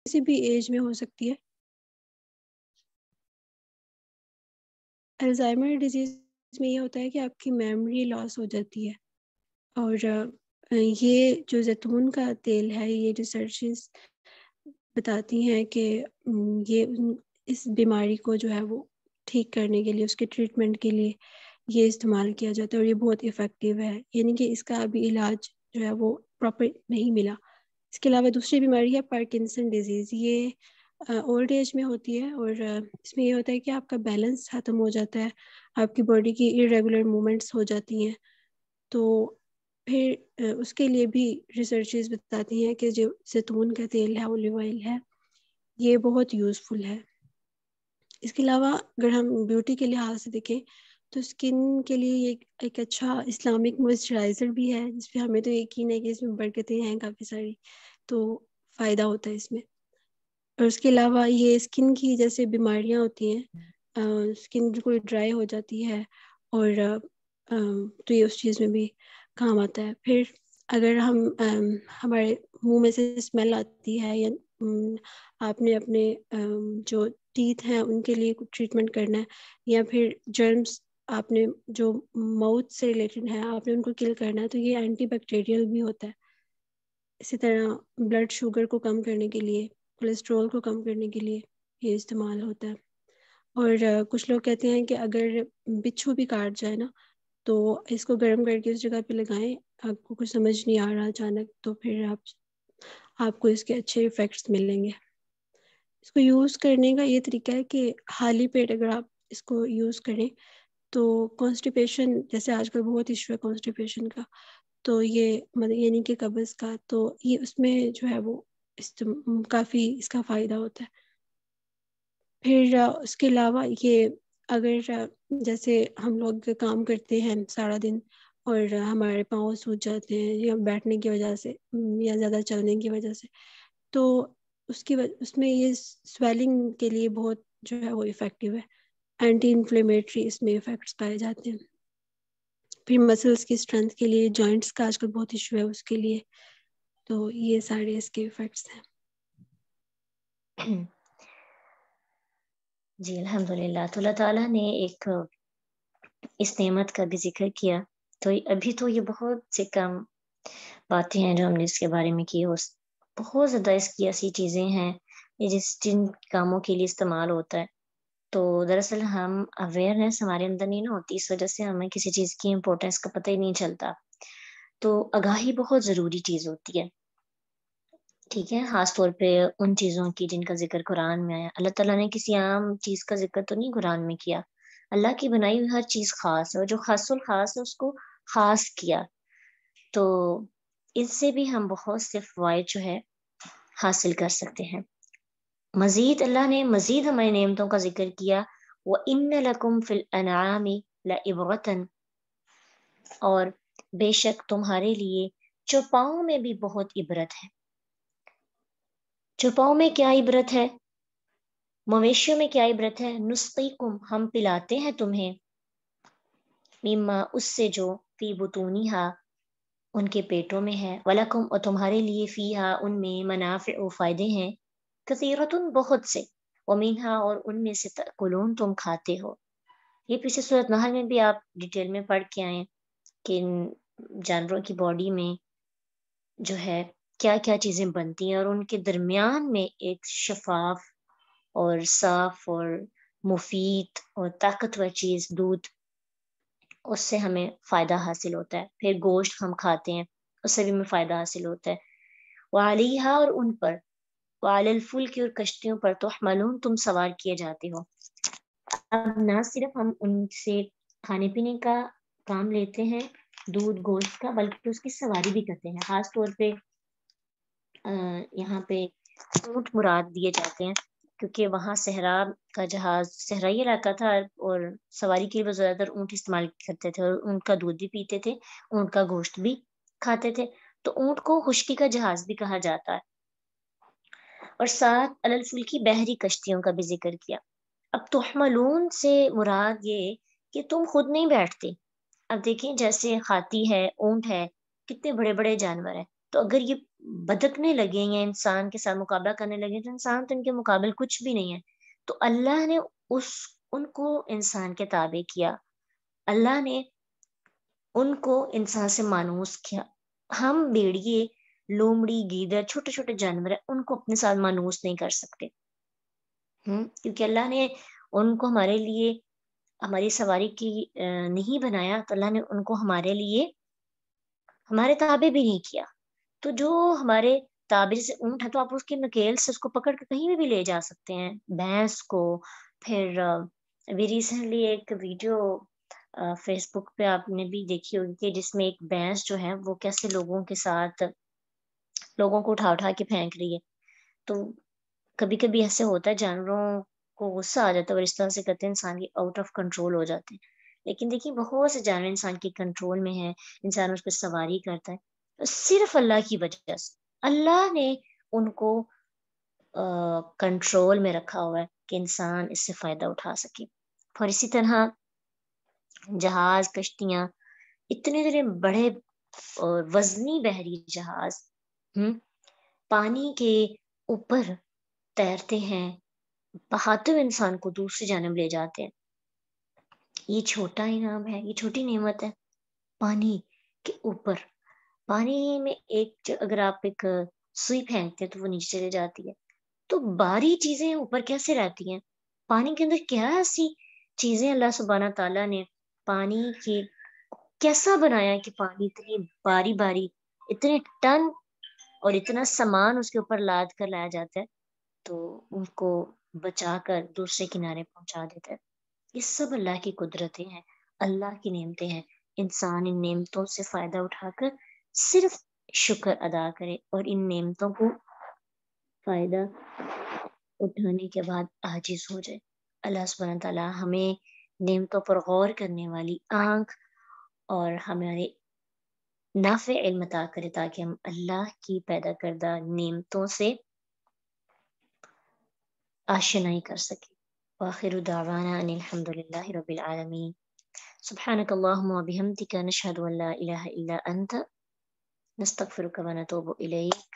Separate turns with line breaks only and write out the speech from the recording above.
کسی بھی ایج میں ہو سکتی ہے۔ الزائمر ڈیزیز میں یہ ہوتا ہے کہ آپ کی میموری لاس ہو جاتی ہے، اور یہ جو زیتون کا تیل ہے، یہ ریسرچز بتاتی ہیں کہ یہ اس بیماری کو جو ہے وہ ٹھیک کرنے کے لیے، اس کے ٹریٹمنٹ کے لیے یہ استعمال کیا جاتا ہے، اور یہ بہت افیکٹو ہے، یعنی کہ اس کا ابھی علاج جو ہے وہ پراپر نہیں ملا۔ اس کے علاوہ دوسری بیماری ہے پارکنسن ڈیزیز، یہ اولڈ ایج میں ہوتی ہے، اور اس میں یہ ہوتا ہے کہ آپ کا بیلنس ختم ہو جاتا ہے، آپ کی باڈی کی irregular موومنٹس ہو جاتی ہیں، تو پھر اس کے لیے بھی ریسرچز بتاتی ہیں کہ جو زیتون کا تیل ہے، اولیو آئل ہے، یہ بہت یوزفل ہے۔ اس کے علاوہ اگر ہم بیوٹی کے لحاظ سے دیکھیں تو اسکن کے لیے یہ ایک اچھا اسلامک موئسچرائزر بھی ہے، جس پہ ہمیں تو یقین ہے کہ اس میں برکتیں ہیں کافی ساری، تو فائدہ ہوتا ہے اس میں۔ اور اس کے علاوہ یہ اسکن کی جیسے بیماریاں ہوتی ہیں، اسکن بالکل ڈرائی ہو جاتی ہے، اور تو یہ اس چیز میں بھی کام آتا ہے۔ پھر اگر ہمارے منہ میں سے اسمیل آتی ہے، یا آپ نے اپنے جو ٹیتھ ہیں ان کے لیے کچھ ٹریٹمنٹ کرنا ہے، یا پھر جرمس آپ نے جو ماؤتھ سے ریلیٹڈ ہیں آپ نے ان کو کل کرنا ہے، تو یہ اینٹی بیکٹیریل بھی ہوتا ہے۔ اسی طرح بلڈ شوگر کو کم کرنے کے لیے، کولیسٹرول کو کم کرنے کے لیے یہ استعمال ہوتا ہے۔ اور کچھ لوگ کہتے ہیں کہ اگر بچھو بھی کاٹ جائے نا، تو اس کو گرم کر کے اس جگہ پہ لگائیں، آپ کو کچھ سمجھ نہیں آ رہا اچانک، تو پھر آپ کو اس کے اچھے ایفیکٹس ملیں گے۔ اس کو یوز کرنے کا یہ طریقہ ہے کہ خالی پیٹ اگر آپ اس کو یوز کریں تو کانسٹیپیشن، جیسے آج کل بہت ایشو ہے کانسٹیپیشن کا، تو یہ یعنی کہ قبض کا، تو یہ اس میں جو ہے وہ کافی اس کا فائدہ ہوتا ہے۔ پھر اس کے علاوہ یہ اگر جیسے ہم لوگ کام کرتے ہیں سارا دن اور ہمارے پاؤں سوج جاتے ہیں یا بیٹھنے کی وجہ سے یا زیادہ چلنے کی وجہ سے، تو اس میں یہ سویلنگ کے لیے بہت جو ہے وہ افیکٹو ہے، اینٹی انفلیمیٹری اس میں ایفیکٹس پائے جاتے ہیں۔ پھر مسلس کی اسٹرینتھ کے لیے، جوائنٹس کا آج کل بہت ایشو ہے اس کے لیے، تو یہ سارے اس کے ایفیکٹس ہیں۔
جی الحمدللہ، تو اللہ تعالیٰ نے ایک اس نعمت کا بھی ذکر کیا، تو ابھی تو یہ بہت سے کم باتیں ہیں جو ہم نے اس کے بارے میں کی، بہت زیادہ اس کی ایسی چیزیں ہیں یہ جن کاموں کے لیے استعمال ہوتا ہے۔ تو دراصل ہم اویئرنیس ہمارے اندر نہیں نا ہوتی، اس وجہ سے ہمیں کسی چیز کی امپورٹینس کا پتہ ہی نہیں چلتا۔ تو آگاہی بہت ضروری چیز ہوتی ہے، ٹھیک ہے، خاص طور پہ ان چیزوں کی جن کا ذکر قرآن میں آیا۔ اللہ تعالیٰ نے کسی عام چیز کا ذکر تو نہیں قرآن میں کیا، اللہ کی بنائی ہوئی ہر چیز خاص ہے، اور جو خاص الخاص ہے اس کو خاص کیا۔ تو اس سے بھی ہم بہت سے فوائد جو ہے حاصل کر سکتے ہیں۔ مزید اللہ نے مزید ہماری نعمتوں کا ذکر کیا، وَإِنَّ لَكُمْ فِي الْأَنْعَامِ لَعِبْرَةً، اور بے شک تمہارے لیے چوپاؤں میں بھی بہت عبرت ہے۔ چوپاؤں میں کیا عبرت ہے؟ مویشیوں میں کیا عبرت ہے؟ نسقیکم، ہم پلاتے ہیں تمہیں، مما، اس سے جو فی بطونہا، ان کے پیٹوں میں ہے، وَلَكُمْ، اور تمہارے لیے فیہا، ان میں منافع و فائدے ہیں، کثیرتن، بہت سے، ومنہا، اور ان میں سے تأکلون، تم کھاتے ہو۔ یہ پیچھے سورۃ نحل میں بھی آپ ڈیٹیل میں پڑھ کے آئیں کہ ان جانوروں کی باڈی میں جو ہے کیا کیا چیزیں بنتی ہیں، اور ان کے درمیان میں ایک شفاف اور صاف اور مفید اور طاقتور چیز دودھ، اس سے ہمیں فائدہ حاصل ہوتا ہے۔ پھر گوشت ہم کھاتے ہیں، اس سے بھی ہمیں فائدہ حاصل ہوتا ہے۔ وعلیہا، اور ان پر، وعلی الفلک، اور کشتیوں پر، تحملون، تم سوار کیے جاتے ہو۔ اب نہ صرف ہم ان سے کھانے پینے کا کام لیتے ہیں، دودھ گوشت کا، بلکہ اس کی سواری بھی کرتے ہیں۔ خاص طور پہ یہاں پہ اونٹ مراد دیے جاتے ہیں، کیونکہ وہاں صحرا کا جہاز، صحرائی علاقہ تھا، اور سواری کے لیے زیادہ تر اونٹ استعمال کرتے تھے، اور اونٹ کا دودھ بھی پیتے تھے، اونٹ کا گوشت بھی کھاتے تھے، تو اونٹ کو خشکی کا جہاز بھی کہا جاتا ہے۔ اور ساتھ علی الفلکی، بحری کشتیوں کا بھی ذکر کیا۔ اب تحملون سے مراد یہ کہ تم خود نہیں بیٹھتے۔ اب دیکھیں، جیسے ہاتھی ہے، اونٹ ہے، کتنے بڑے بڑے جانور ہیں، تو اگر یہ بدکنے لگے یا انسان کے ساتھ مقابلہ کرنے لگے تو انسان تو ان کے مقابل کچھ بھی نہیں ہے. تو اللہ نے ان کو انسان کے تابع کیا، اللہ نے ان کو انسان سے مانوس کیا. ہم بھیڑیے، لومڑی، گیدڑ، چھوٹے چھوٹے جانور ہیں، ان کو اپنے ساتھ مانوس نہیں کر سکتے. کیونکہ اللہ نے ان کو ہمارے لیے ہماری سواری کی نہیں بنایا، تو اللہ نے ان کو ہمارے لیے ہمارے تابع بھی نہیں کیا. تو جو ہمارے تابع سے اونٹ ہے تو آپ اس کے نکیل سے اس کو پکڑ کے کہیں بھی لے جا سکتے ہیں. بھینس کو پھر ابھی ریسنٹلی ایک ویڈیو فیس بک پہ آپ نے بھی دیکھی ہوگی کہ جس میں ایک بھینس جو ہے وہ کیسے لوگوں کے ساتھ لوگوں کو اٹھا اٹھا کے پھینک رہی ہے. تو کبھی کبھی ایسے ہوتا ہے جانوروں کو غصہ آ جاتا ہے اور اس طرح سے کرتے ہیں انسان کی آؤٹ آف کنٹرول ہو جاتے ہیں. لیکن دیکھیے بہت سے جانور انسان کے کنٹرول میں ہیں، انسان اس پہ سواری کرتا ہے صرف اللہ کی وجہ سے. اللہ نے ان کو کنٹرول میں رکھا ہوا ہے کہ انسان اس سے فائدہ اٹھا سکے. اور اسی طرح جہاز، کشتیاں، اتنے بڑے اور وزنی بحری جہاز پانی کے اوپر تیرتے ہیں، بہاتے ہوئے انسان کو دوسری جانب لے جاتے ہیں. یہ چھوٹا انعام ہے، یہ چھوٹی نعمت ہے. پانی کے اوپر، پانی میں اگر آپ ایک سوئی پھینکتے ہیں تو وہ نیچے چلے جاتی ہے. تو باری چیزیں اوپر کیسے رہتی ہیں؟ پانی کے اندر کیا ایسی چیزیں اللہ سبحانہ تعالیٰ نے پانی کی کیسا بنایا کہ پانی اتنی باری باری، اتنے ٹن اور اتنا سامان اس کے اوپر لاد کر لایا جاتا ہے تو ان کو بچا کر دوسرے کنارے پہنچا دیتا ہے. یہ سب اللہ کی قدرتیں ہیں، اللہ کی نعمتیں ہیں. انسان ان نعمتوں سے فائدہ اٹھا کر صرف شکر ادا کرے اور ان نعمتوں کو فائدہ اٹھانے کے بعد عاجز ہو جائے. اللہ سبحانہ تعالیٰ ہمیں نعمتوں پر غور کرنے والی آنکھ اور ہمارے نافع علم عطا کرے تاکہ ہم اللہ کی پیدا کردہ نعمتوں سے آشنائی کر سکیں. وآخر دعوانا ان الحمد للہ رب العالمین. سبحانک اللہم وبحمدک نشہد ان لا الہ الا انت نستغفرک ونتوب الیک.